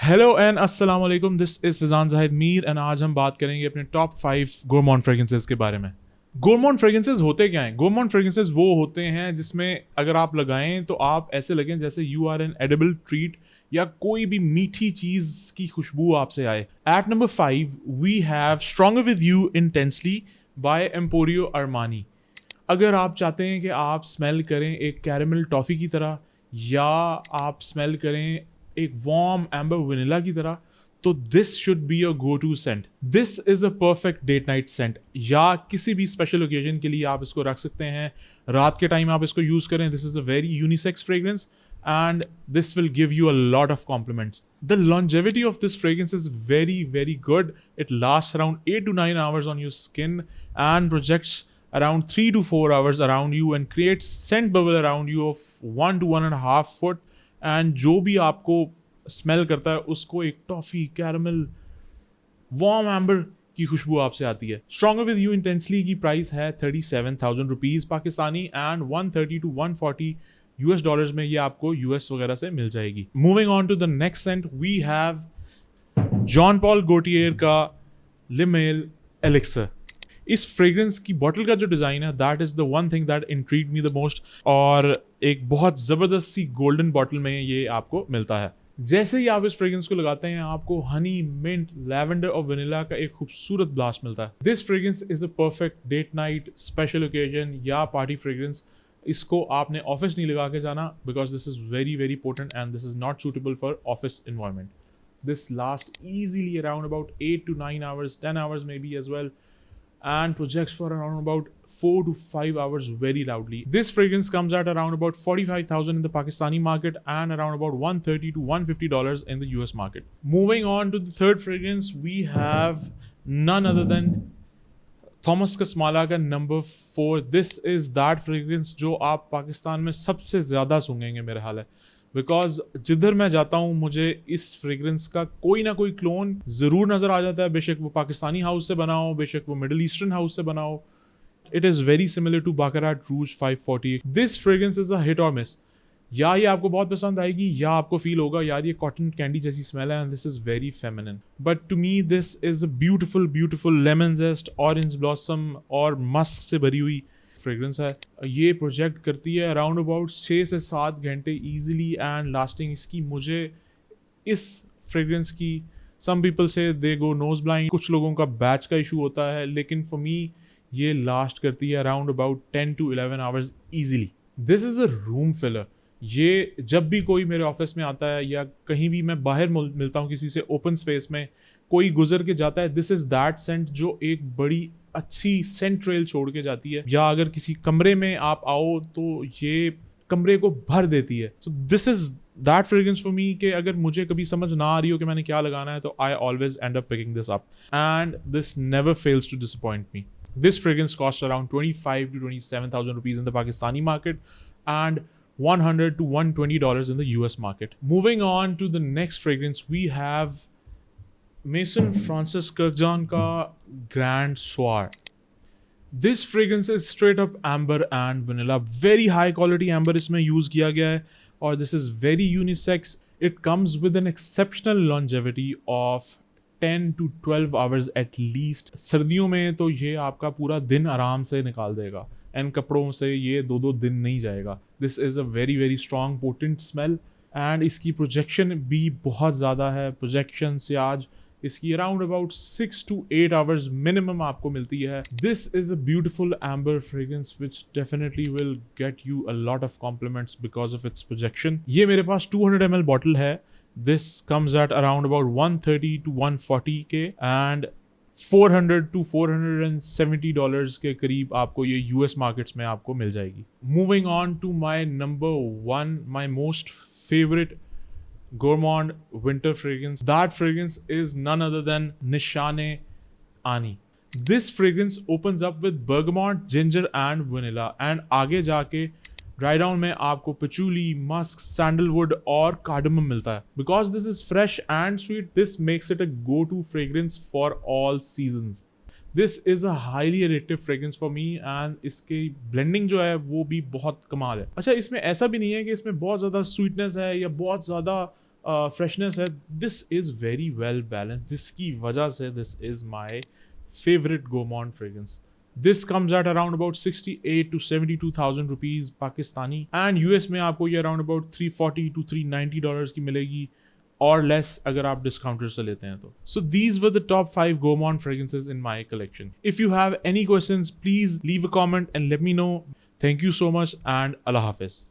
Hello and अस्सलाम वालेकुम, this is Fizaan Zahid Mir and आज हम बात करेंगे अपने टॉप 5 गोरमॉन फ्रेग्रेंसेस के बारे में। गोरमॉन फ्रेग्रेंसेस होते क्या हैं? गोरमॉन फ्रेग्रेंसेस वो होते हैं जिसमें अगर आप लगाएं तो आप ऐसे लगें जैसे you are an edible treat या कोई भी मीठी चीज की खुशबू आपसे आए। At number 5 we have stronger with you intensely by Emporio Armani. अगर आप चाहते हैं कि आप स्मेल करें एक कैरेमल टॉफ़ी की तरह या आप स्मेल करें एक वार्म एम्बर वनीला की तरह, तो this should be your go to scent. This is a perfect date night scent, या किसी भी स्पेशल ओकेजन के लिए आप इसको रख सकते हैं। रात के टाइम आप इसको यूज़ करें। This is a very unisex fragrance and this will give you a lot of compliments. The longevity of this fragrance is very good. It lasts around 8 to 9 hours on your skin and projects around 3 to 4 hours around you and creates scent bubble around you of 1 to 1.5 foot. And जो भी आपको smell करता है उसको एक toffee caramel warm amber की खुशबू आपसे आती है। स्ट्रॉन्गर विद यू इंटेंसली की प्राइस है 37,000 rupees Pakistani and 130 to 140 US dollars में ये आपको यूएस वगैरह से मिल जाएगी। Moving on to the next scent, we have Jean Paul Gaultier का लिमेल एलिक्सर। इस फ्रेग्रेंस की बॉटल का जो डिज़ाइन है that is the one thing that intrigued me the most, और एक बहुत ज़बरदस्त सी गोल्डन बॉटल में ये आपको मिलता है। जैसे ही आप इस फ्रेग्रेंस को लगाते हैं आपको हनी, मिंट, लैवेंडर और वनीला का एक खूबसूरत ब्लास्ट मिलता है। This fragrance is a perfect date night, special occasion या पार्टी फ्रेग्रेंस। इसको आपने ऑफिस नहीं लगा के जाना because this is very potent and this is not suitable for office environment. This lasts easily around about 8 to 9 hours, 10 hours maybe as well, and projects for around about 4 to 5 hours very loudly. This fragrance comes at around about 45,000 in the Pakistani market and around about 130 to 150 dollars in the US market. Moving on to the third fragrance, we have none other than Thomas Kosmala का number 4। This is that fragrance जो आप पाकिस्तान में सबसे ज़्यादा सूंघेंगे मेरा हाल है, because जिधर मैं जाता हूँ मुझे इस फ्रेग्रेंस का कोई ना कोई क्लोन ज़रूर नज़र आ जाता है। बेशक वो पाकिस्तानी हाउस से बना हो, बेशक वो मिडल ईस्टर्न हाउस से बना हो। It is very similar to Baccarat Rouge 540। This fragrance is a hit और मिस। या ये आपको बहुत पसंद आएगी या आपको फील होगा यार ये कॉटन कैंडी जैसी स्मेल है and this is very feminine. But to me this is a beautiful lemon zest, orange blossom और मस्क से भरी हुई फ्रेग्रेंस है। ये प्रोजेक्ट करती है अराउंड अबाउट 6 से 7 घंटे ईजिली एंड लास्टिंग इसकी मुझे इस फ्रेग्रेंस की सम पीपल से दे गो नोज ब्लाइंड, कुछ लोगों का बैच का इशू होता है, लेकिन फॉर मी ये लास्ट करती है around about 10 to 11 hours easily. This is a room filler. ये जब भी कोई मेरे ऑफिस में आता है या कहीं भी मैं बाहर मिलता हूँ किसी से ओपन स्पेस में, कोई गुजर के जाता है, दिस इज़ दैट सेंट जो एक बड़ी अच्छी सेंट ट्रेल छोड़ के जाती है। या अगर किसी कमरे में आप आओ तो ये कमरे को भर देती है। So this is that fragrance for मी कि अगर मुझे कभी समझ ना आ रही हो कि मैंने क्या लगाना है तो I always end up picking this up and this never fails to disappoint me. This fragrance costs around 25 to 27,000 rupees in the Pakistani market and 100 to 120 dollars in the US market. Moving on to the next fragrance, we have Mason Francis Kirkjohn ka Grand Soir. This fragrance is straight up amber and vanilla. Very high quality amber इसमें use किया गया है और this is very unisex. It comes with an exceptional longevity of 10 to 12 hours at least. सर्दियों में तो ये आपका पूरा दिन आराम से निकाल देगा एंड कपड़ों से ये 2-2 दिन नहीं जाएगा। This is a very strong potent smell and इसकी प्रोजेक्शन भी बहुत ज़्यादा है। प्रोजेक्शन से आज इसकी around about 6 to 8 hours minimum आपको मिलती है। This is a beautiful amber fragrance which definitely will get you a lot of compliments because of its projection. ये मेरे पास 200 ml बॉटल है। This comes at around about 130 to 140K and 400 to 470 dollars के करीब आपको ये US markets में आपको मिल जाएगी। Moving on to my number 1, my most favorite gourmand winter fragrance. That fragrance is none other than Nishane Ani. This fragrance opens up with bergamot, ginger and vanilla and आगे जाके dry down में आपको patchouli, musk, sandalwood और cardamom मिलता है। Because this is fresh and sweet, this makes it a go to fragrance for all seasons. This is a highly addictive fragrance for me and इसकी blending जो है वो भी बहुत कमाल है। अच्छा, इसमें ऐसा भी नहीं है कि इसमें बहुत ज़्यादा स्वीटनेस है या बहुत ज़्यादा फ्रेशनेस है, this is very well balance, जिसकी वजह से this is my favourite gourmand fragrance. This comes at around about 68 to 72,000 rupees Pakistani, and US में आपको ये around about 340 to 390 dollars की मिलेगी, और less अगर आप discounter से लेते हैं तो. So these were the top 5 Gaumont fragrances in my collection. If you have any questions, please leave a comment and let me know. Thank you so much and Allah Hafiz.